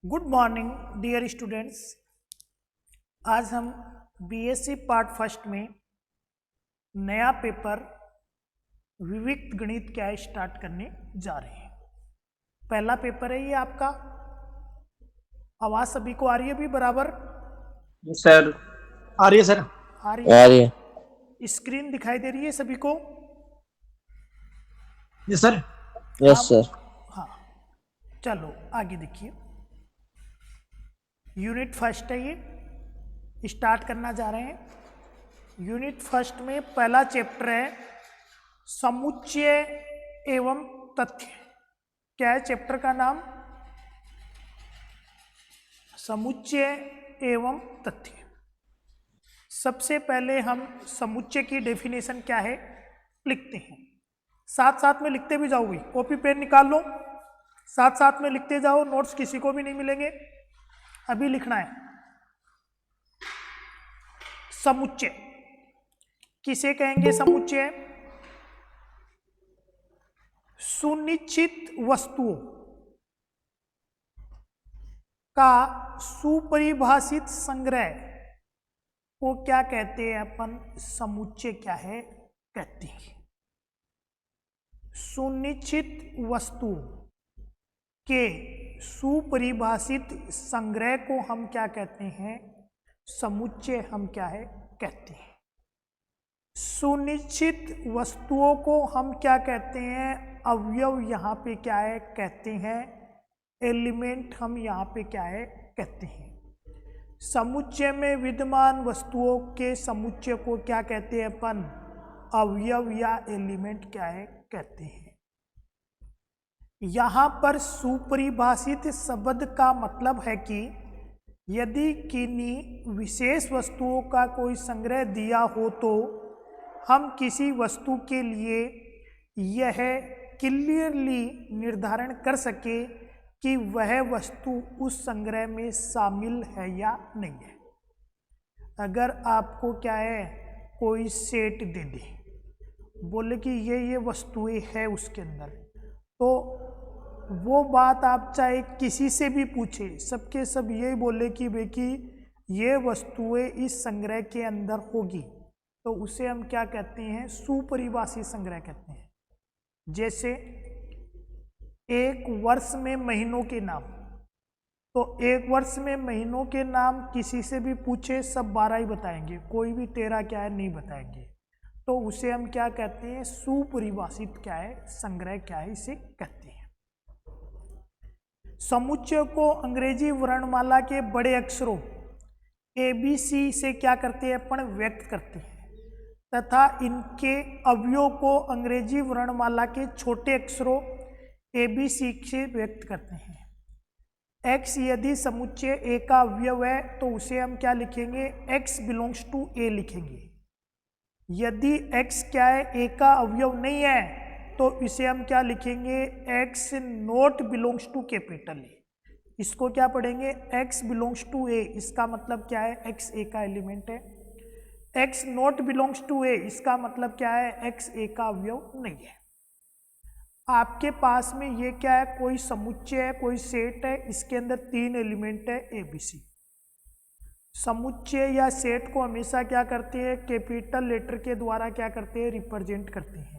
Good morning dear students. आज हम BSc part first में नया पेपर विविक्त गणित क्या है स्टार्ट करने जा रहे हैं। पहला पेपर है ये आपका। आवाज सभी को आ रही है भी बराबर? सर आ रही है सर। आ रही है आ रही है। ना? स्क्रीन दिखाई दे रही है सभी को? जी सर। यस हाँ सर। हाँ, चलो आगे देखिए। यूनिट फर्स्ट है ये, स्टार्ट करना जा रहे हैं। यूनिट फर्स्ट में पहला चैप्टर है समुच्चय एवं तथ्य। क्या है चैप्टर का नाम? समुच्चय एवं तथ्य। सबसे पहले हम समुच्चय की डेफिनेशन क्या है लिखते हैं। साथ साथ में लिखते भी जाओगे, कॉपी पेन निकाल लो, साथ साथ में लिखते जाओ, नोट्स किसी को भी नहीं मिलेंगे, अभी लिखना है। समुच्चय किसे कहेंगे? समुच्चय सुनिश्चित वस्तुओं का सुपरिभाषित संग्रह को क्या कहते हैं अपन? समुच्चय क्या है कहते हैं। सुनिश्चित वस्तुओं के सुपरिभाषित संग्रह को हम क्या कहते हैं? समुच्चय हम क्या है कहते हैं। सुनिश्चित वस्तुओं को हम क्या कहते हैं? अवयव यहाँ पे क्या है कहते हैं। एलिमेंट हम यहाँ पे क्या है कहते हैं। समुच्चय में विद्यमान वस्तुओं के समुच्चय को क्या कहते हैं अपन? अवयव या एलिमेंट क्या है कहते हैं। यहाँ पर सुपरिभाषित शब्द का मतलब है कि यदि किन्हीं विशेष वस्तुओं का कोई संग्रह दिया हो तो हम किसी वस्तु के लिए यह क्लियरली निर्धारण कर सके कि वह वस्तु उस संग्रह में शामिल है या नहीं है। अगर आपको क्या है कोई सेट दे दे, बोले कि ये वस्तुएं है उसके अंदर, तो वो बात आप चाहे किसी से भी पूछे, सबके सब यही बोले कि बेकी ये वस्तुएं इस संग्रह के अंदर होगी, तो उसे हम क्या कहते हैं? सुपरिभाषित संग्रह कहते हैं। जैसे एक वर्ष में महीनों के नाम, तो एक वर्ष में महीनों के नाम किसी से भी पूछे सब 12 ही बताएंगे, कोई भी 13 क्या है नहीं बताएंगे, तो उसे हम क्या कहते हैं? सुपरिभाषित क्या है संग्रह क्या है इसे कहते हैं। समुच्चय को अंग्रेजी वर्णमाला के बड़े अक्षरों ABC से क्या करते हैं अपन? व्यक्त करते हैं, तथा इनके अवयवों को अंग्रेजी वर्णमाला के छोटे अक्षरों ABC से व्यक्त करते हैं। X यदि समुच्चय A का अवयव है तो उसे हम क्या लिखेंगे? X बिलोंग्स टू A लिखेंगे। यदि X क्या है A का अवयव नहीं है तो इसे हम क्या लिखेंगे? X not belongs to capital A। इसको क्या पढ़ेंगे? X बिलोंग्स टू A, इसका मतलब क्या है? X A का एलिमेंट है। X not belongs to A, इसका मतलब क्या है? X A का अवयव नहीं है। आपके पास में ये क्या है? कोई समुच्चय है, कोई सेट है, इसके अंदर 3 एलिमेंट है ABC। समुच्चय या सेट को हमेशा क्या करते हैं? कैपिटल लेटर के द्वारा क्या करते हैं? रिप्रेजेंट करते हैं।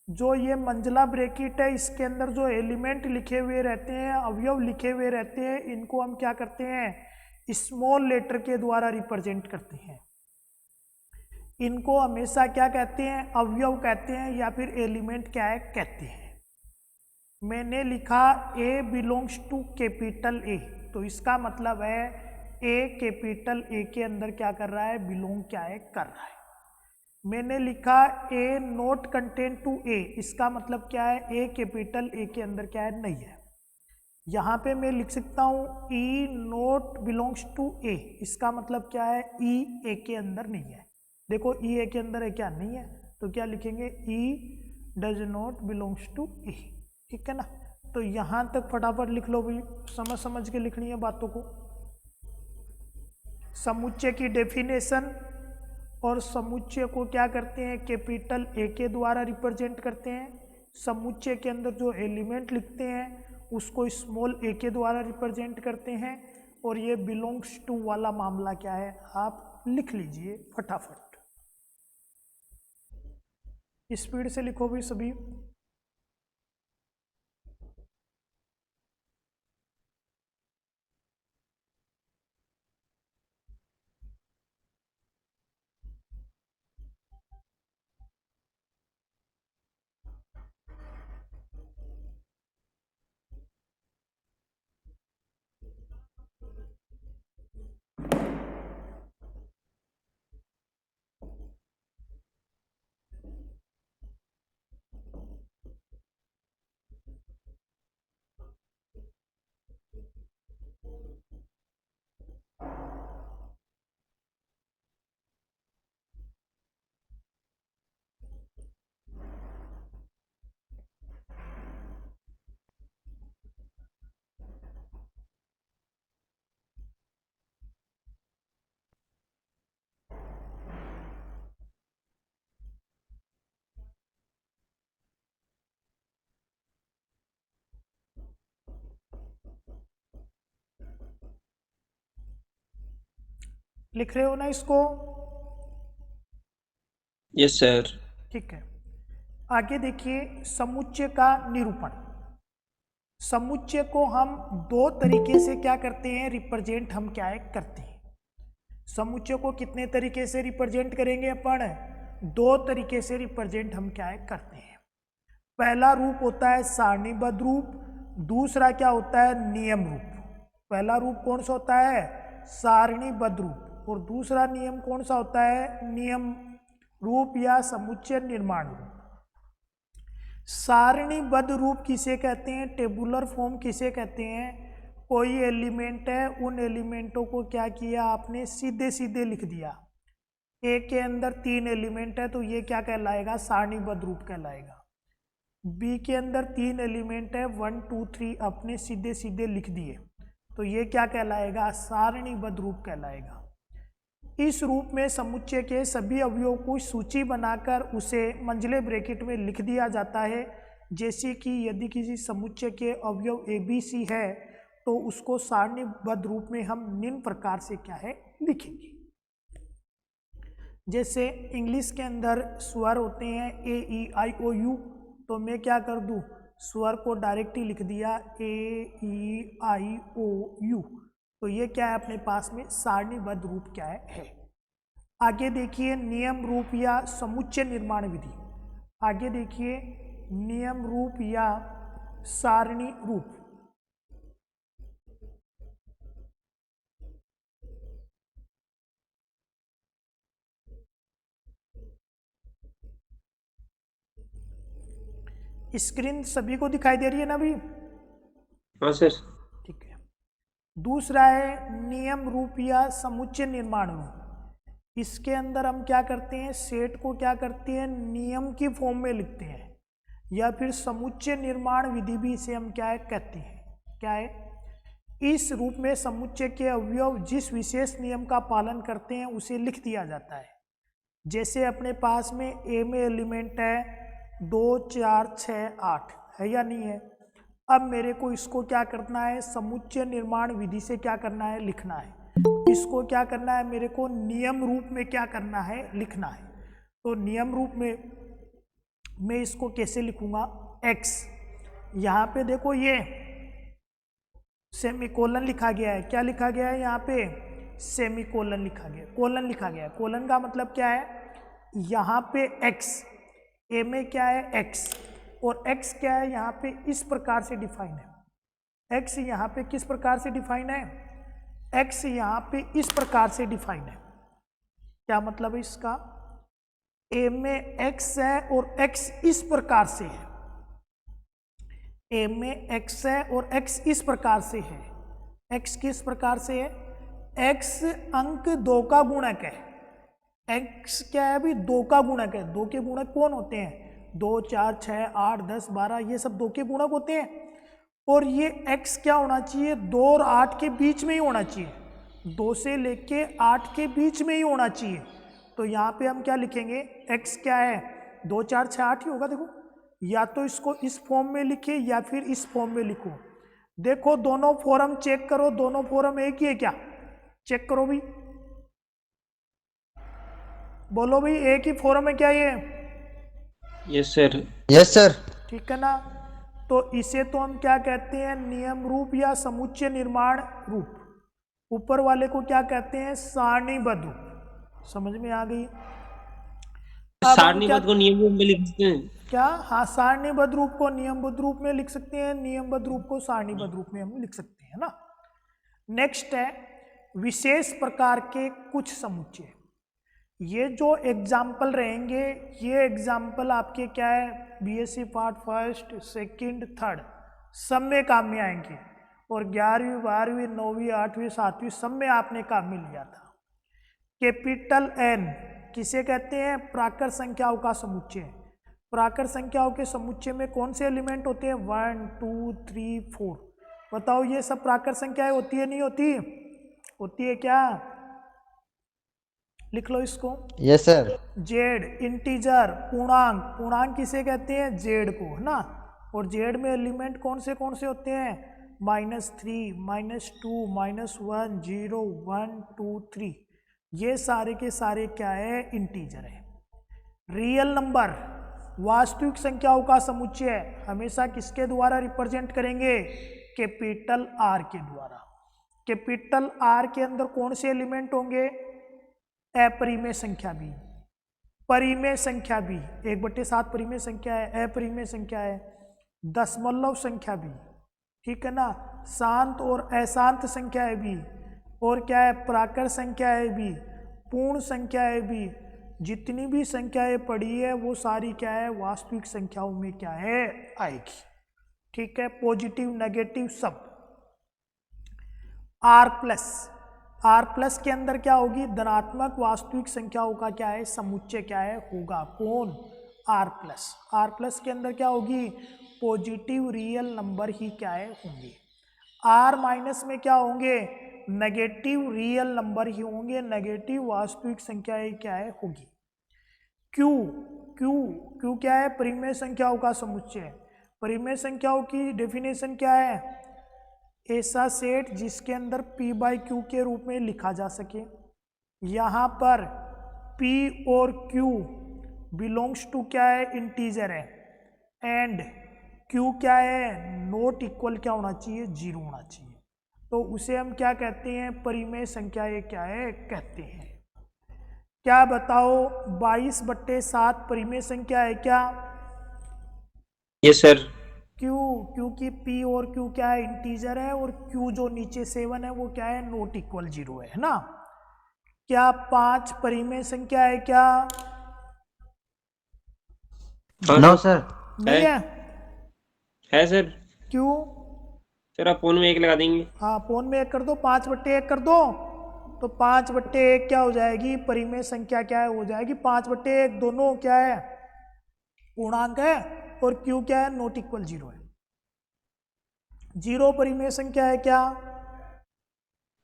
जो ये मंझला ब्रैकेट है, इसके अंदर जो एलिमेंट लिखे हुए रहते हैं, अवयव लिखे हुए रहते हैं, इनको हम क्या करते हैं? स्मॉल लेटर के द्वारा रिप्रेजेंट करते हैं। इनको हमेशा क्या कहते हैं? अवयव कहते हैं या फिर एलिमेंट क्या है कहते हैं। मैंने लिखा A belongs to capital A, तो इसका मतलब है A कैपिटल A के अंदर क्या कर रहा है? बिलोंग क्या है कर रहा है। मैंने लिखा A not contain two A, इसका मतलब क्या है? A कैपिटल A के अंदर क्या है? नहीं है। यहाँ पे मैं लिख सकता हूँ E not belongs to A, इसका मतलब क्या है? E A के अंदर नहीं है। देखो E A के अंदर है क्या? नहीं है, तो क्या लिखेंगे? E does not belongs to A। ठीक है ना? तो यहाँ तक फटाफट लिख लो भाई, समझ समझ के लिखनी है बातों को। समुच्चय की डेफिनेशन, और समुच्चय को क्या करते हैं? कैपिटल A के द्वारा रिप्रेजेंट करते हैं। समुच्चय के अंदर जो एलिमेंट लिखते हैं उसको स्मॉल a के द्वारा रिप्रेजेंट करते हैं, और ये बिलोंग्स टू वाला मामला क्या है आप लिख लीजिए फटाफट, स्पीड से लिखो भी सभी। लिख रहे हो ना इसको? Yes sir. ठीक है, आगे देखिए समुच्चय का निरूपण। समुच्चय को हम दो तरीके से क्या करते हैं रिप्रेजेंट, हम क्या है करते हैं। समुच्चय को कितने तरीके से रिप्रेजेंट करेंगे अपन? दो तरीके से रिप्रेजेंट हम क्या है करते हैं। पहला रूप होता है सारणीबद्ध रूप, दूसरा क्या होता है नियम रूप। पहला रूप कौन सा होता है? सारणीबद्ध रूप, और दूसरा नियम कौन सा होता है? नियम रूप या समुच्चय निर्माण रूप। सारणीबद्ध रूप किसे कहते हैं? टेबुलर फॉर्म किसे कहते हैं? कोई एलिमेंट है, उन एलिमेंटों को क्या किया आपने? सीधे सीधे लिख दिया। ए के अंदर 3 एलिमेंट है तो ये क्या कहलाएगा? सारणीबद्ध रूप कहलाएगा। बी के अंदर 3 एलिमेंट है, 1 2 3 अपने सीधे सीधे लिख दिए तो ये क्या कहलाएगा? सारणीबद्ध रूप कहलाएगा। इस रूप में समुच्चय के सभी अवयवों को सूची बनाकर उसे मंझले ब्रैकेट में लिख दिया जाता है। जैसे कि यदि किसी समुच्चय के अवयव ABC है तो उसको सारणीबद्ध रूप में हम निम्न प्रकार से क्या है लिखेंगे। जैसे इंग्लिश के अंदर स्वर होते हैं AEIOU, तो मैं क्या कर दूं? स्वर को डायरेक्ट ही लिख दिया AEIOU, तो ये क्या है अपने पास में सारणीबद्ध रूप क्या है। आगे देखिए नियम रूप या समुच्चय निर्माण विधि। आगे देखिए नियम रूप या सारणी रूप। स्क्रीन सभी को दिखाई दे रही है ना अभी? हाँ सर। ठीक है। दूसरा है नियम रूप या समुच्चय निर्माण रूप। इसके अंदर हम क्या करते हैं? सेट को क्या करते हैं? नियम की फॉर्म में लिखते हैं, या फिर समुच्चय निर्माण विधि भी इसे हम क्या है कहते हैं। क्या है? इस रूप में समुच्चय के अवयव जिस विशेष नियम का पालन करते हैं उसे लिख दिया जाता है। जैसे अपने पास में ए में एलिमेंट है 2 4 6 8 है या नहीं है? अब मेरे को इसको क्या करना है? समुच्चय निर्माण विधि से क्या करना है? लिखना है। इसको क्या करना है? मेरे को नियम रूप में क्या करना है? लिखना है। तो नियम रूप में मैं इसको कैसे लिखूंगा? x, यहाँ पे देखो ये सेमीकोलन लिखा गया है। क्या लिखा गया है यहाँ पे? सेमीकोलन लिखा गया, कोलन लिखा गया है। कोलन का मतलब क्या है? यहाँ पे x, ए में क्या है? x, और x क्या है यहाँ पे? इस प्रकार से डिफाइन है। x यहाँ पे किस प्रकार से डिफाइन है? x यहाँ पे इस प्रकार से डिफाइन है। क्या मतलब है इसका? a में x है और x इस प्रकार से है। a में x है और x इस प्रकार से है। x किस प्रकार से है? x अंक 2 का गुणक है। x क्या है अभी? 2 का गुणक है। 2 के गुणक कौन होते हैं? 2 4 6 8 10 12, ये सब 2 के गुणक होते हैं। और ये x क्या होना चाहिए? 2 और 8 के बीच में ही होना चाहिए। 2 से लेके 8 के बीच में ही होना चाहिए। तो यहाँ पे हम क्या लिखेंगे? x क्या है? 2 4 6 8 ही होगा। देखो, या तो इसको इस फॉर्म में लिखे या फिर इस फॉर्म में लिखो। देखो दोनों फॉर्म चेक करो, दोनों फॉर्म एक ही है क्या? चेक करो भाई, बोलो भाई एक ही फॉर्म है क्या ये? Yes sir. Yes sir. ठीक है ना। तो इसे तो हम क्या कहते हैं, नियम रूप या समुच्चय निर्माण रूप। ऊपर वाले को क्या कहते हैं, सारणीबद्ध रूप। समझ में आ गई? अब हम क्या, सारणीबद्ध को नियम रूप में लिख सकते हैं। क्या? हाँ, सारणीबद्ध रूप को नियमबद्ध रूप में लिख सकते हैं, नियमबद्ध रूप को सारणीबद्ध रूप में हम लिख सकते हैं ना। नेक्स्ट है विशेष प्रकार के कुछ समुच्चय। ये जो एग्जाम्पल रहेंगे, ये एग्जाम्पल आपके क्या है, BSc part first second third सब में काम में आएंगे, और 11वीं 12वीं 9वीं 8वीं 7वीं सब में आपने काम में लिया था। कैपिटल एन किसे कहते हैं, प्राकृत संख्याओं का समुच्चय। प्राकृत संख्याओं के समुच्चय में कौन से एलिमेंट होते हैं, 1 2 3 4। बताओ ये सब प्राकृत संख्याएं होती है नहीं होती? होती है क्या? लिख लो इसको। Yes sir. जेड इंटीजर पूर्णांक, पूर्णांक किसे कहते हैं, जेड को, है ना। और जेड में एलिमेंट कौन से होते हैं, -3 -2 -1 0 1 2 3। ये सारे के सारे क्या है, इंटीजर है। रियल नंबर वास्तविक संख्याओं का समुच्चय हमेशा किसके द्वारा रिप्रेजेंट करेंगे, कैपिटल आर के द्वारा। कैपिटल आर के अंदर कौन से एलिमेंट होंगे, अपरिमेय संख्या भी, परिमेय संख्या भी, 1/7 परिमेय संख्या है, अपरिमेय संख्या है, दशमलव संख्या भी, ठीक है ना, शांत और अशांत संख्या है भी, और क्या है, प्राकृत संख्या है भी, पूर्ण संख्या है भी। जितनी भी संख्याएं पड़ी है वो सारी क्या है, वास्तविक संख्याओं में क्या है, आएगी। ठीक है, पॉजिटिव नेगेटिव सब। आर प्लस के अंदर क्या होगी, धनात्मक वास्तविक संख्याओं का क्या है, समुच्चय क्या है, होगा। कौन, आर प्लस के अंदर क्या होगी, पॉजिटिव रियल नंबर ही क्या है, होंगे। आर माइनस में क्या होंगे, नेगेटिव रियल नंबर ही होंगे, नेगेटिव वास्तविक संख्याएं क्या है, होगी। क्यू क्या है, परिमेय संख्याओं का समुच्चय। परिमेय संख्याओं की डेफिनेशन क्या है, ऐसा सेट जिसके अंदर p/q के रूप में लिखा जा सके। यहाँ पर p और q बिलोंग्स टू क्या है, इंटीजर है, एंड q क्या है, नॉट इक्वल क्या होना चाहिए, 0 होना चाहिए। तो उसे हम क्या कहते हैं, परिमेय संख्याएं क्या है, कहते हैं। क्या बताओ, 22/7 परिमेय संख्या है क्या? Yes sir. क्योंकि p और q क्या है, इंटीजर है, और q जो नीचे 7 है वो क्या है, नॉट इक्वल 0 है ना। क्या 5 परिमेय संख्या है क्या? No sir. नहीं है सर। क्यों? सर आप फोन में 1 लगा देंगे। हाँ, पौन में 1 कर दो, 5/1 कर दो, तो 5/1 क्या हो जाएगी, परिमेय संख्या क्या है, हो जाएगी 5/1। दोनों क्या है, पूर्णांक है, और q क्या है, नॉट इक्वल 0 है। 0 परिमेय संख्या है क्या?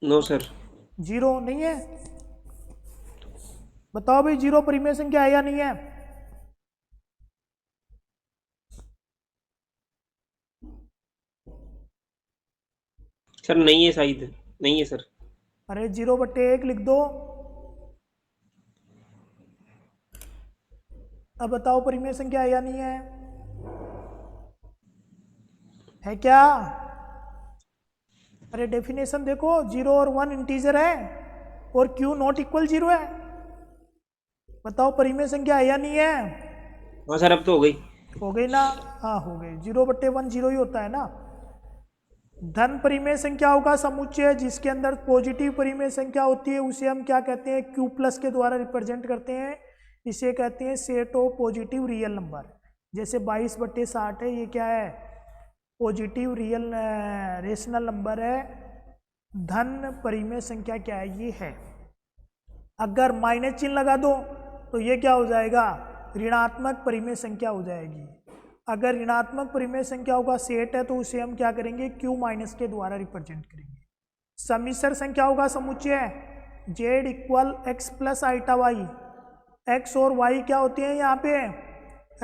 No sir. 0 नहीं है। बताओ भाई, 0 परिमेय संख्या है या नहीं है? सर नहीं है, शायद नहीं है सर। अरे 0/1 लिख दो। अब बताओ परिमेय संख्या है या नहीं है? है क्या? अरे डेफिनेशन देखो, 0 और 1 इंटीजर है, और q नॉट इक्वल 0 है। बताओ परिमेय संख्या है या नहीं है? हाँ सर, अब तो हो गई। हो गई ना, हाँ हो गई। 0/1 0 ही होता है ना। धन परिमेय संख्याओं का समुच्चय जिसके अंदर पॉजिटिव परिमेय संख्या होती है उसे हम क्या कहते हैं, q+ के द्वारा रिप्रेजेंट करते हैं। इसे कहते हैं set of positive real number. जैसे 22/60 है, ये क्या है, पॉजिटिव रियल रेशनल नंबर है। धन परिमेय संख्या क्या है, ये है। अगर माइनस चिन्ह लगा दो तो ये क्या हो जाएगा, ऋणात्मक परिमेय संख्या हो जाएगी। अगर ऋणात्मक परिमेय संख्याओं का सेट है तो उसे हम क्या करेंगे, q- के द्वारा रिप्रेजेंट करेंगे। सम्मिश्र संख्याओं का समुच्चय z = x + i, x और y क्या होते हैं यहाँ पे,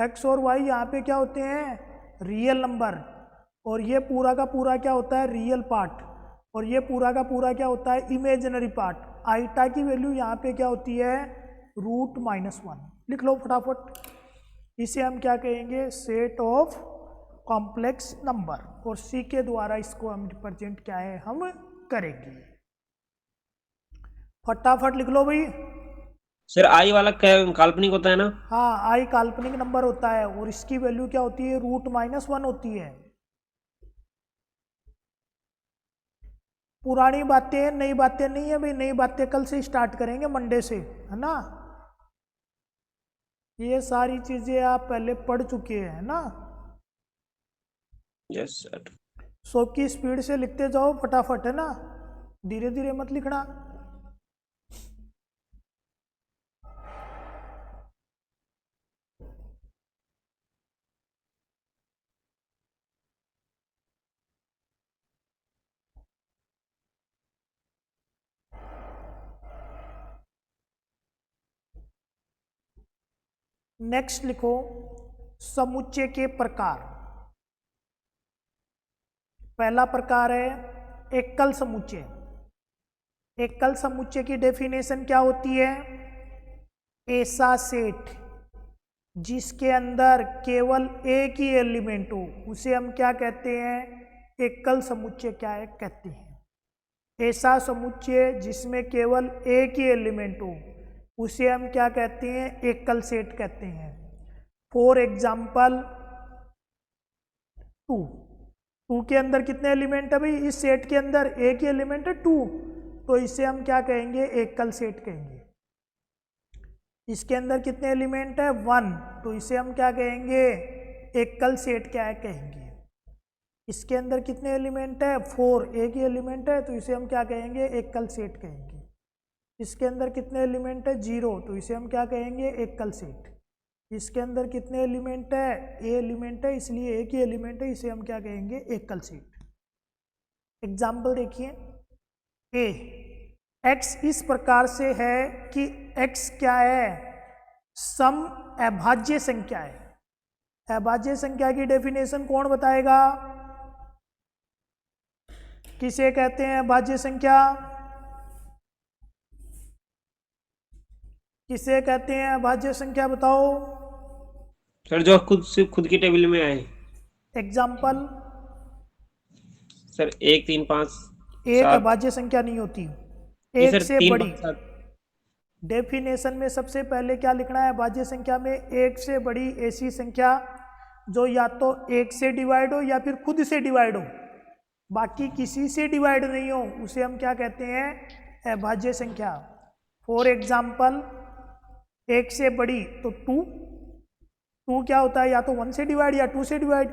x और y यहाँ पे क्या होते हैं, रियल नंबर। और ये पूरा का पूरा क्या होता है, रियल पार्ट, और ये पूरा का पूरा क्या होता है, इमेजिनरी पार्ट। आइटा की वैल्यू यहाँ पे क्या होती है, √-1। लिख लो फटाफट। इसे हम क्या कहेंगे, सेट ऑफ कॉम्प्लेक्स नंबर, और सी के द्वारा इसको हम रिप्रेजेंट क्या है, हम करेंगे। फटाफट लिख लो भाई। सर आई वाला काल्पनिक होता है ना? हाँ, आई काल्पनिक नंबर होता है और इसकी वैल्यू क्या होती है, √-1 होती है। पुरानी बातें, नई बातें नहीं है भाई, नई बातें कल से स्टार्ट करेंगे, मंडे से, है ना। ये सारी चीजें आप पहले पढ़ चुके हैं ना। Yes sir. 100 की स्पीड से लिखते जाओ फटाफट, है ना, धीरे धीरे मत लिखना। नेक्स्ट लिखो, समुच्चय के प्रकार। पहला प्रकार है एकल समुच्चय। एकल समुच्चय की डेफिनेशन क्या होती है, ऐसा सेट जिसके अंदर केवल एक ही एलिमेंट हो उसे हम क्या कहते हैं, एकल समुच्चय क्या है कहते हैं। ऐसा समुच्चय जिसमें केवल एक ही एलिमेंट हो उसे हम क्या कहते हैं, एकल सेट कहते हैं। फॉर एग्जाम्पल 2 के अंदर कितने एलिमेंट है भाई, इस सेट के अंदर एक ही एलिमेंट है 2, तो इसे हम क्या कहेंगे, एकल सेट कहेंगे। इसके अंदर कितने एलिमेंट है 1, तो इसे हम क्या कहेंगे, एकल सेट क्या है कहेंगे। इसके अंदर कितने एलिमेंट है 4, एक ही एलिमेंट है, तो इसे हम क्या कहेंगे, एकल सेट कहेंगे। इसके अंदर कितने एलिमेंट है 0, तो इसे हम क्या कहेंगे, एकल सेट। इसके अंदर कितने एलिमेंट है, ए एलिमेंट है, इसलिए एक ही एलिमेंट है, इसे हम क्या कहेंगे, एकल सेट। एग्जाम्पल देखिए, x इस प्रकार से है कि x क्या है, सम अभाज्य संख्या है। अभाज्य संख्या की डेफिनेशन कौन बताएगा, किसे कहते हैं अभाज्य संख्या, किसे कहते हैं अभाज्य संख्या, बताओ। सर जो खुद की टेबल में आए। एग्जाम्पल, सर 1, 3, 5, एक 7। अभाज्य संख्या नहीं होती, नहीं एक सर, से 3, बड़ी। 5, 7। डेफिनेशन में सबसे पहले क्या लिखना है, अभाज्य संख्या में एक से बड़ी ऐसी संख्या जो या तो एक से डिवाइड हो या फिर खुद से डिवाइड हो, बाकी किसी से डिवाइड नहीं हो, उसे हम क्या कहते हैं, अभाज्य संख्या। फॉर एग्जाम्पल, एक से बड़ी तो 2 क्या होता है, या तो 1 से डिवाइड या 2 से डिवाइड,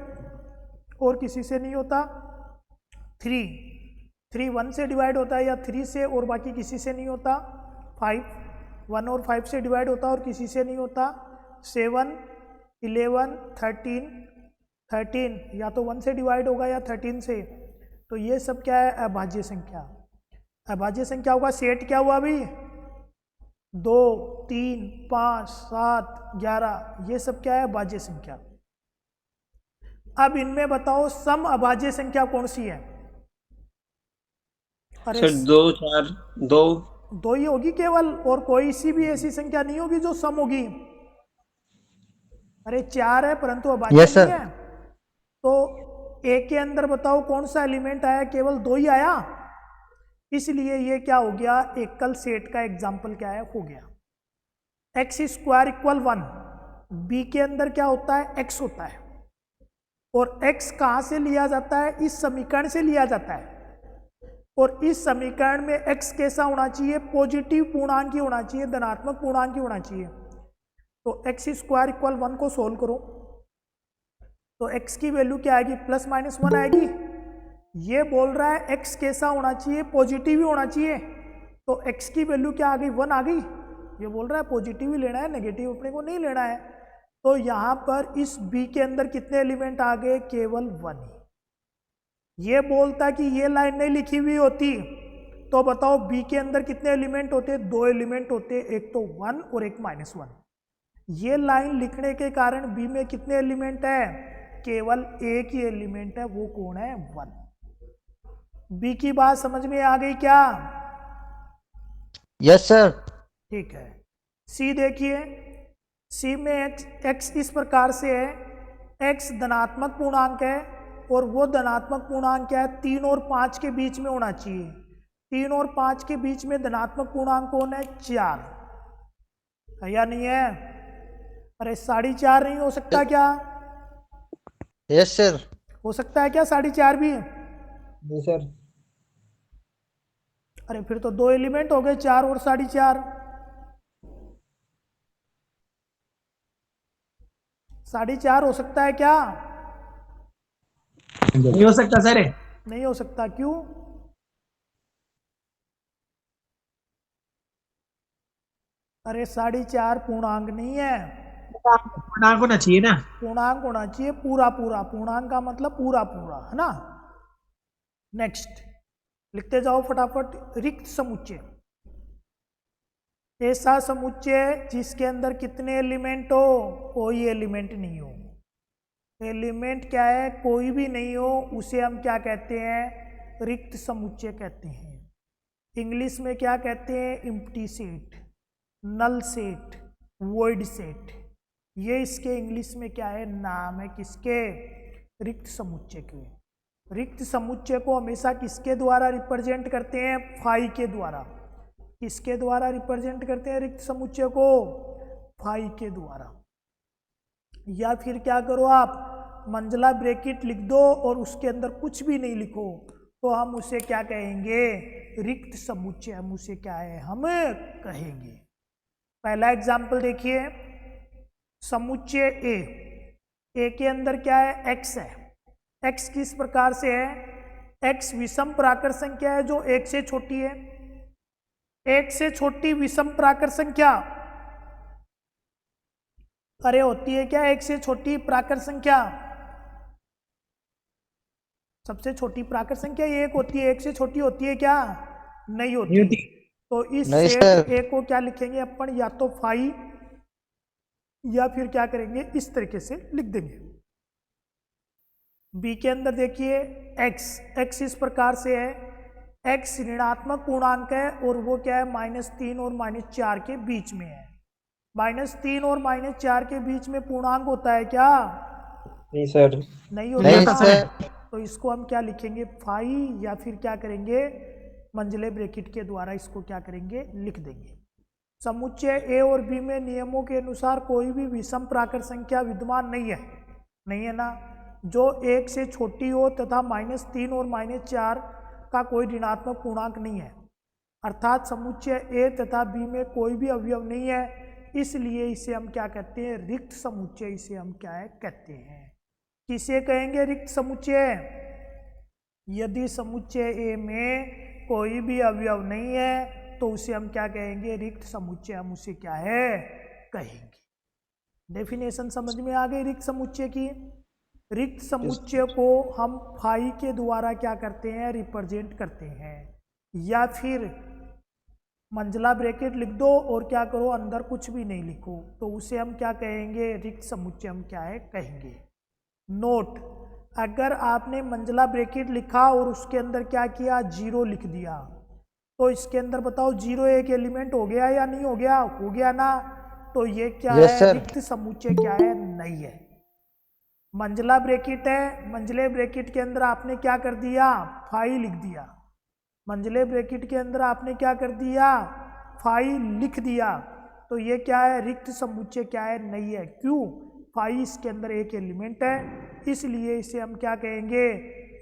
और किसी से नहीं होता। 3 1 से डिवाइड होता है या 3 से, और बाकी किसी से नहीं होता। 5 1 और 5 से डिवाइड होता है और किसी से नहीं होता। 7 11 13 या तो 1 से डिवाइड होगा या 13 से, तो ये सब क्या है, अभाज्य संख्या। अभाज्य संख्या का सेट क्या हुआ अभी, 2 3 5 7 11, ये सब क्या है, अभाज्य संख्या। अब इनमें बताओ सम अभाज्य संख्या कौन सी है। अरे सर 2, 4, 2 ही होगी केवल, और कोई सी भी ऐसी संख्या नहीं होगी जो सम होगी। अरे 4 है परंतु अभाज्य नहीं है। तो ए के अंदर बताओ कौन सा एलिमेंट आया, केवल 2 ही आया, इसलिए ये क्या हो गया, एकल सेट का एग्जाम्पल क्या है, हो गया। x² = 1, बी के अंदर क्या होता है, x होता है, और x कहाँ से लिया जाता है, इस समीकरण से लिया जाता है, और इस समीकरण में x कैसा होना चाहिए, पॉजिटिव पूर्णांक ही होना चाहिए, धनात्मक पूर्णांक ही होना चाहिए। तो x² = 1 को सोल्व करो, तो x की वैल्यू क्या आएगी, +-1 आएगी। ये बोल रहा है x कैसा होना चाहिए, पॉजिटिव ही होना चाहिए, तो x की वैल्यू क्या आ गई, 1 आ गई। ये बोल रहा है पॉजिटिव ही लेना है, नेगेटिव अपने को नहीं लेना है। तो यहाँ पर इस b के अंदर कितने एलिमेंट आ गए, केवल 1 ही। ये बोलता कि ये लाइन नहीं लिखी हुई होती तो बताओ b के अंदर कितने एलिमेंट होते, 2 एलिमेंट होते, एक तो 1 और एक -1। ये लाइन लिखने के कारण b में कितने एलिमेंट है, केवल एक ही एलिमेंट है, वो कौन है? 1। बी की बात समझ में आ गई क्या? Yes sir. ठीक है। सी देखिए, सी में एक्स इस प्रकार से है, एक्स धनात्मक पूर्णांक है और वो धनात्मक पूर्णांक क्या है? 3 और 5 के बीच में होना चाहिए। 3 और 5 के बीच में धनात्मक पूर्णांक कौन है? 4 है या नहीं है? अरे 4.5 नहीं हो सकता क्या? Yes sir. हो सकता है क्या 4.5 भी? नहीं सर। अरे फिर तो 2 एलिमेंट हो गए, 4 और 4.5। 4.5 हो सकता है क्या? नहीं हो सकता सर। नहीं हो सकता, क्यों? अरे 4.5 पूर्णांक नहीं है, पूर्णांक होना चाहिए ना। पूर्णांक होना चाहिए पूरा पूरा। पूर्णांक का मतलब पूरा पूरा, है ना। नेक्स्ट लिखते जाओ फटाफट। रिक्त समुच्चय, ऐसा समुच्चय जिसके अंदर कितने एलिमेंट हो? कोई एलिमेंट नहीं हो। एलिमेंट क्या है? कोई भी नहीं हो, उसे हम क्या कहते हैं? रिक्त समुच्चय कहते हैं। इंग्लिश में क्या कहते हैं? Empty set, null set, void set. ये इसके इंग्लिश में क्या है? नाम है किसके? रिक्त समुच्चय के। रिक्त समुच्चय को हमेशा किसके द्वारा रिप्रेजेंट करते हैं? फाई के द्वारा। किसके द्वारा रिप्रेजेंट करते हैं रिक्त समुच्चय को? फाई के द्वारा। या फिर क्या करो आप, मंझला ब्रैकेट लिख दो और उसके अंदर कुछ भी नहीं लिखो, तो हम उसे क्या कहेंगे? रिक्त समुच्चय हम उसे क्या है? हम कहेंगे। पहला एग्जाम्पल देखिए, समुच्चय ए के अंदर क्या है? एक्स है। एक्स किस प्रकार से है? एक्स विषम प्राकृत संख्या है जो एक से छोटी है। एक से छोटी विषम प्राकृत संख्या, अरे होती है क्या एक से छोटी प्राकृत संख्या? सबसे छोटी प्राकृत संख्या एक होती है, एक से छोटी होती है क्या? नहीं होती। तो इस नहीं सेट सर। ए को क्या लिखेंगे अपन? या तो फाई, या फिर क्या करेंगे? इस तरीके से लिख देंगे। बी के अंदर देखिए, एक्स इस प्रकार से है, एक्स ऋणात्मक पूर्णांक है और वो क्या है? -3 और -4 के बीच में है। -3 और -4 के बीच में पूर्णांक होता है क्या? नहीं सर। नहीं नहीं होता। सर। तो इसको हम क्या लिखेंगे? फाई, या फिर क्या करेंगे? मंझले ब्रैकेट के द्वारा इसको क्या करेंगे? लिख देंगे। समुच्चय ए और बी में नियमों के अनुसार कोई भी विषम प्राकृत संख्या विद्यमान नहीं है। नहीं है ना। जो एक से छोटी हो तथा -3 और -4 का कोई ऋणात्मक पूर्णांक नहीं है, अर्थात समुच्चय ए तथा बी में कोई भी अवयव नहीं है, इसलिए इसे हम क्या कहते हैं? रिक्त समुच्चय इसे हम क्या है? कहते हैं। किसे कहेंगे रिक्त समुच्चय? यदि समुच्चय ए में कोई भी अवयव नहीं है तो उसे हम क्या कहेंगे? रिक्त समुच्चय हम उसे क्या है? कहेंगे। डेफिनेशन समझ में आ गई रिक्त समुच्चय की। रिक्त समुच्चय को हम फाई के द्वारा क्या करते हैं? रिप्रेजेंट करते हैं। या फिर मंझला ब्रैकेट लिख दो और क्या करो? अंदर कुछ भी नहीं लिखो, तो उसे हम क्या कहेंगे? रिक्त समुच्चय हम क्या है? कहेंगे। नोट, अगर आपने मंझला ब्रैकेट लिखा और उसके अंदर क्या किया? 0 लिख दिया, तो इसके अंदर बताओ 0 एक एलिमेंट हो गया या नहीं हो गया? हो गया ना। तो ये क्या यस है? सर। रिक्त समुच्चय क्या है? नहीं है। मंझला ब्रैकेट है, मंझले ब्रैकेट के अंदर आपने क्या कर दिया? फाई लिख दिया। मंझले ब्रैकेट के अंदर आपने क्या कर दिया? फाई लिख दिया। तो ये क्या है? रिक्त समुच्चय क्या है? नहीं है। क्यों? फाई इसके अंदर एक एलिमेंट है, इसलिए इसे हम क्या कहेंगे?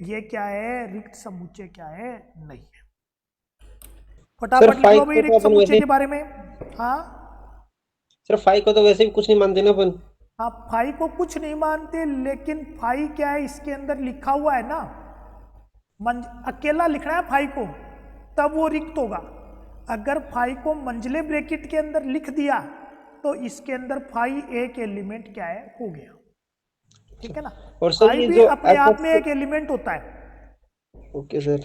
ये क्या है? रिक्त समुच्चय क्या है? नहीं है। फटाफट लिख लो भाई रिक्त समुच्चय के बारे में। हाँ सर फाई को तो वैसे भी कुछ नहीं मानते ना अपन। हाँ, फाई को कुछ नहीं मानते, लेकिन फाई क्या है? इसके अंदर लिखा हुआ है ना। अकेला लिखना है फाई को, तब वो रिक्त होगा। अगर फाई को मंझले ब्रैकेट के अंदर लिख दिया तो इसके अंदर फाई एक एलिमेंट क्या है? हो गया। ठीक है ना। और सर फाई ये भी जो अपने आप एक्स में एक एलिमेंट होता है। Okay sir.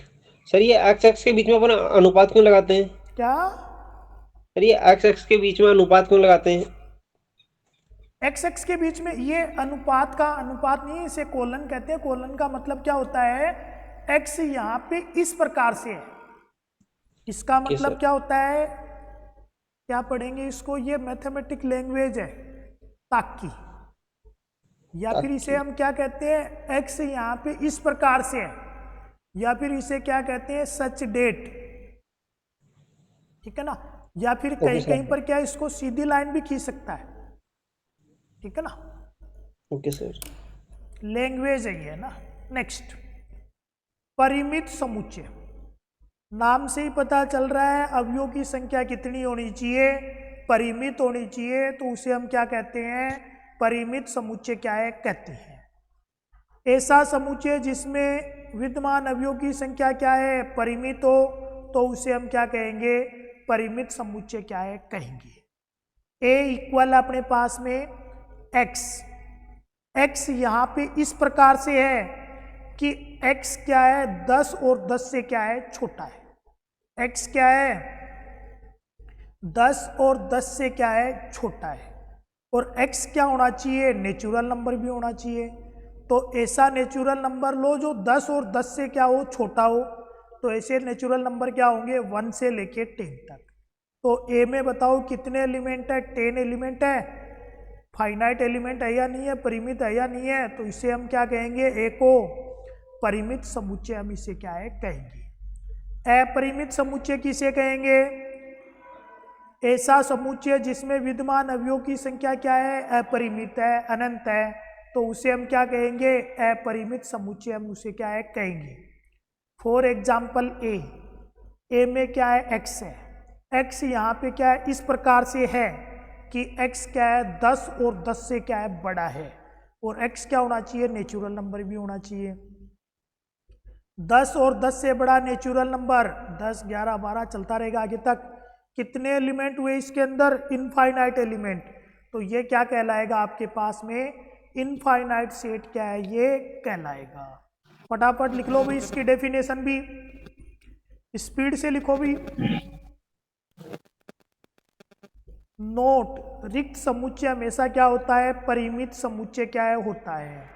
सर ये एक्स एक्स के बीच में अपन अनुपात क्यों लगाते हैं? क्या? सर ये एक्स एक्स के बीच में अनुपात क्यों लगाते हैं? एक्स एक्स के बीच में ये अनुपात नहीं, इसे कोलन कहते हैं। कोलन का मतलब क्या होता है, एक्स यहाँ पे इस प्रकार से है, इसका ओके मतलब सर। क्या होता है, क्या पढ़ेंगे इसको, ये मैथमेटिक लैंग्वेज है, ताकि, या फिर इसे हम क्या कहते हैं, एक्स यहाँ पे इस प्रकार से है, या फिर इसे क्या कहते हैं, सच डेट, ठीक है ना। या फिर ओके कहीं सर। कहीं पर क्या इसको सीधी लाइन भी खींच सकता है, ठीक है ना। Okay sir. लैंग्वेज है ये ना। नेक्स्ट, परिमित समुच्चय। नाम से ही पता चल रहा है अवयवों की संख्या कितनी होनी चाहिए, परिमित होनी चाहिए, तो उसे हम क्या कहते हैं, परिमित समुच्चय क्या है कहते हैं। ऐसा समुच्चय जिसमें विद्यमान अवयवों की संख्या क्या है, परिमित हो, तो उसे हम क्या कहेंगे, परिमित समुच्चय क्या है कहेंगे। ए इक्वल अपने पास में एक्स, एक्स यहाँ पे इस प्रकार से है कि एक्स क्या है, 10 और 10 से क्या है छोटा है। एक्स क्या है, 10 और 10 से क्या है छोटा है। और एक्स क्या होना चाहिए, नेचुरल नंबर भी होना चाहिए। तो ऐसा नेचुरल नंबर लो जो 10 और 10 से क्या हो, छोटा हो। तो ऐसे नेचुरल नंबर क्या होंगे, 1 से लेके 10 तक। तो ए में बताओ कितने एलिमेंट है, 10 एलिमेंट है। फाइनाइट एलिमेंट है या नहीं है, परिमित है या नहीं है, तो इसे हम क्या कहेंगे, ए को परिमित समुच्चय हम इसे क्या है कहेंगे। अपरिमित समुच्चय किसे कहेंगे, ऐसा समुच्चय जिसमें विद्यमान अवयवों की संख्या क्या है, अपरिमित है, अनंत है, तो उसे हम क्या कहेंगे, अपरिमित समुच्चय हम उसे क्या है कहेंगे। फॉर एग्जाम्पल ए में क्या है, एक्स है। एक्स यहाँ पे क्या है, इस प्रकार से है कि x क्या है, 10 और 10 से क्या है बड़ा है। और x क्या होना चाहिए, नेचुरल नंबर भी होना चाहिए। 10 और 10 से बड़ा नेचुरल नंबर, 10, 11, 12 चलता रहेगा आगे तक। कितने एलिमेंट हुए इसके अंदर, इनफाइनाइट एलिमेंट। तो ये क्या कहलाएगा आपके पास में, इनफाइनाइट सेट क्या है ये कहलाएगा। फटाफट लिख लो भाई इसकी डेफिनेशन भी, स्पीड से लिखो भी। नोट, रिक्त समुच्चय हमेशा क्या होता है, परिमित समुच्चय क्या है होता है।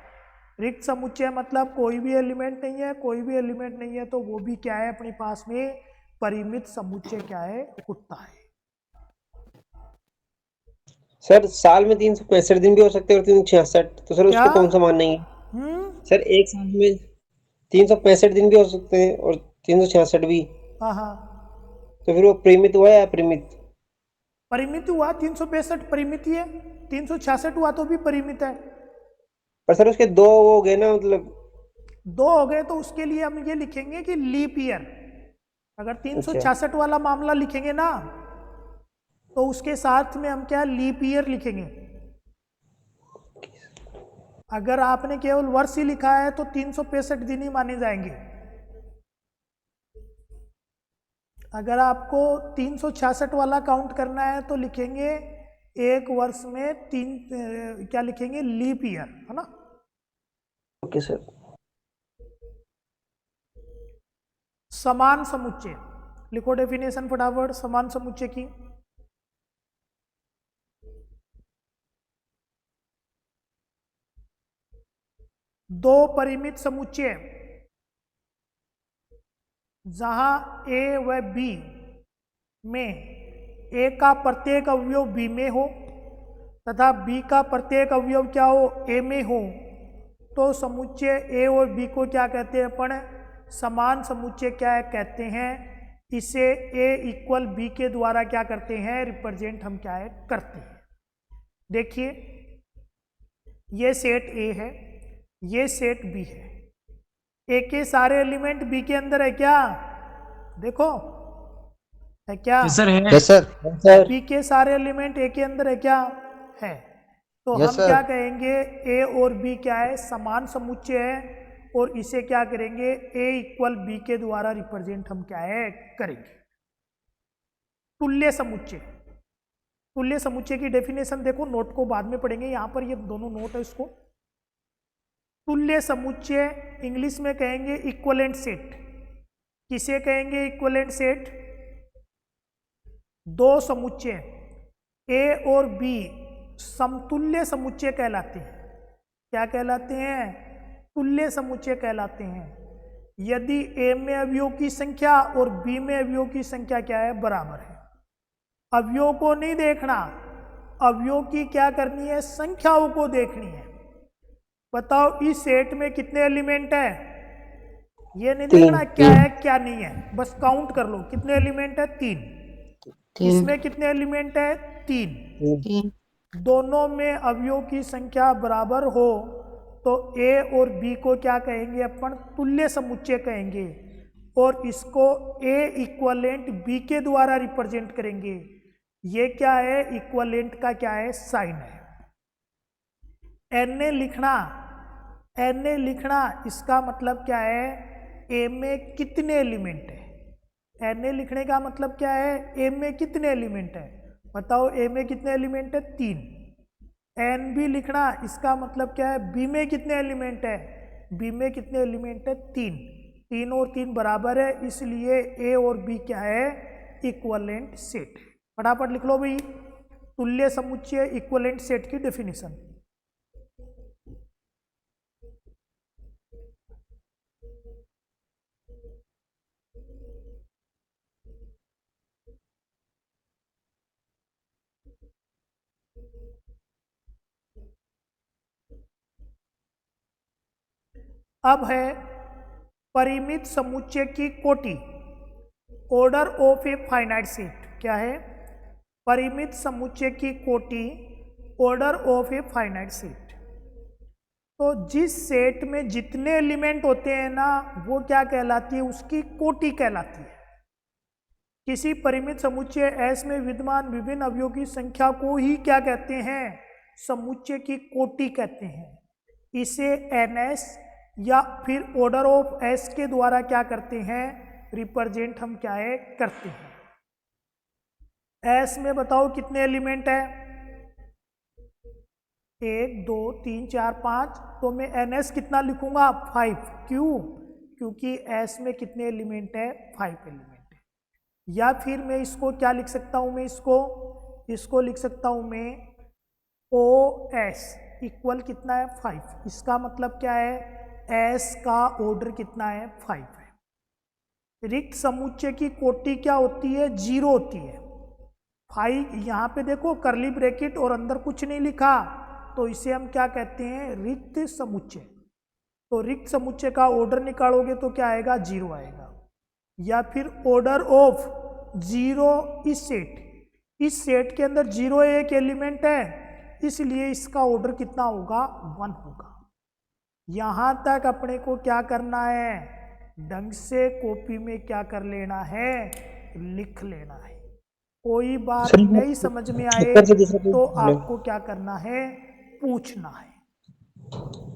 रिक्त समुच्चय मतलब कोई भी एलिमेंट नहीं है, कोई भी एलिमेंट नहीं है तो वो भी क्या है अपने पास में परिमित समुच्चय क्या है होता है। सर साल में 365 दिन भी हो सकते हैं और 366, तो सर क्या, उसको कौन सा मान लेंगे? सर एक साल में 365 दिन भी हो सकते हैं और 366 भी, हाँ हाँ, तो फिर वो परिमित हुआ या अपरिमित? परिमित हुआ, 365 परिमित ही है, 366 हुआ तो भी परिमित है। पर सर उसके दो वो हो गए ना, मतलब 2 हो गए तो उसके लिए हम ये लिखेंगे कि लीप ईयर। अगर 366 वाला मामला लिखेंगे ना तो उसके साथ में हम क्या लीप ईयर लिखेंगे। अगर आपने केवल वर्ष ही लिखा है तो 365 दिन ही माने जाएंगे। अगर आपको 366 वाला काउंट करना है तो लिखेंगे एक वर्ष में क्या लिखेंगे, लीप ईयर, है ना। Okay sir. समान समुच्चय लिखो डेफिनेशन फटाफट समान समुच्चय की। दो परिमित समुच्चय जहां ए व बी में ए का प्रत्येक अवयव बी में हो तथा बी का प्रत्येक अवयव क्या हो, ए में हो, तो समुच्चय ए और बी को क्या कहते हैं अपन, समान समुच्चय क्या है कहते हैं। इसे ए इक्वल बी के द्वारा क्या करते हैं, रिप्रेजेंट हम क्या है करते हैं। देखिए ये सेट ए है, ये सेट बी है। ए के सारे एलिमेंट बी के अंदर है क्या, देखो है क्या, यस सर है। Yes sir. सर बी के सारे एलिमेंट ए के अंदर है क्या, है। तो Yes, हम sir. क्या कहेंगे, ए और बी क्या है समान समुच्चय है और इसे क्या करेंगे ए इक्वल बी के द्वारा रिप्रेजेंट हम क्या है करेंगे। तुल्य समुच्चय, तुल्य समुच्चय की डेफिनेशन देखो, नोट को बाद में पढ़ेंगे, यहाँ पर ये दोनों नोट है इसको। तुल्य समुच्चय इंग्लिश में कहेंगे इक्वलेंट सेट। किसे कहेंगे इक्वलेंट सेट, दो समुच्चय ए और बी समतुल्य समुच्चय कहलाते हैं। क्या कहलाते हैं? तुल्य समुच्चय कहलाते हैं। यदि ए में अवयव की संख्या और बी में अवयव की संख्या क्या है? बराबर है। अवयव को नहीं देखना, अवयव की क्या करनी है? संख्याओं को देखनी है। बताओ इस सेट में कितने एलिमेंट है? ये नहीं देखना क्या है क्या नहीं है, बस काउंट कर लो कितने एलिमेंट है? 3। इसमें कितने एलिमेंट है? 3। दोनों में अवयव की संख्या बराबर हो तो ए और बी को क्या कहेंगे? अपन तुल्य समुच्चय कहेंगे और इसको ए इक्वलेंट बी के द्वारा रिप्रेजेंट करेंगे। ये क्या है? इक्वलेंट का क्या है? साइन है। एन ए लिखना इसका मतलब क्या है? ए में कितने एलिमेंट है? एन ए लिखने का मतलब क्या है? ए में कितने एलिमेंट है? बताओ ए में कितने एलिमेंट है? 3। एन बी लिखना इसका मतलब क्या है? बी में कितने एलिमेंट है? बी में कितने एलिमेंट है? 3। 3 और 3 बराबर है, इसलिए ए और बी क्या है? इक्वलेंट सेट है। फटाफट लिख लो भाई तुल्य समुच्चय इक्वलेंट सेट की डेफिनेशन। अब है परिमित समुच्चय की कोटि, order of a finite set. क्या है? परिमित समुच्चय की कोटि, order of a finite set. तो जिस सेट में जितने एलिमेंट होते हैं ना, वो क्या कहलाती है? उसकी कोटि कहलाती है। किसी परिमित समुच्चय एस में विद्यमान विभिन्न अवयवों की संख्या को ही क्या कहते हैं? समुच्चय की कोटि कहते हैं। इसे एनएस या फिर ऑर्डर ऑफ एस के द्वारा क्या करते हैं? रिप्रेजेंट हम क्या है? करते हैं। एस में बताओ कितने एलिमेंट है? 1 2 3 4 5। तो मैं एन एस कितना लिखूंगा? 5। क्यों? क्योंकि एस में कितने एलिमेंट है? 5 एलिमेंट है। या फिर मैं इसको क्या लिख सकता हूं? मैं इसको लिख सकता हूं मैं ओ एस इक्वल कितना है? 5। इसका मतलब क्या है? एस का ऑर्डर कितना है? 5 है। रिक्त समुच्चय की कोटि क्या होती है? 0 होती है। 5 यहाँ पे देखो करली ब्रैकेट और अंदर कुछ नहीं लिखा, तो इसे हम क्या कहते हैं? रिक्त समुच्चय। तो रिक्त समुच्चय का ऑर्डर निकालोगे तो क्या आएगा? 0 आएगा। या फिर ऑर्डर ऑफ 0 इस सेट के अंदर 0 एक एलिमेंट है, इसलिए इसका ऑर्डर कितना होगा? 1 होगा। यहाँ तक अपने को क्या करना है? ढंग से कॉपी में क्या कर लेना है? लिख लेना है। कोई बात नहीं समझ में आए तो आपको क्या करना है? पूछना है।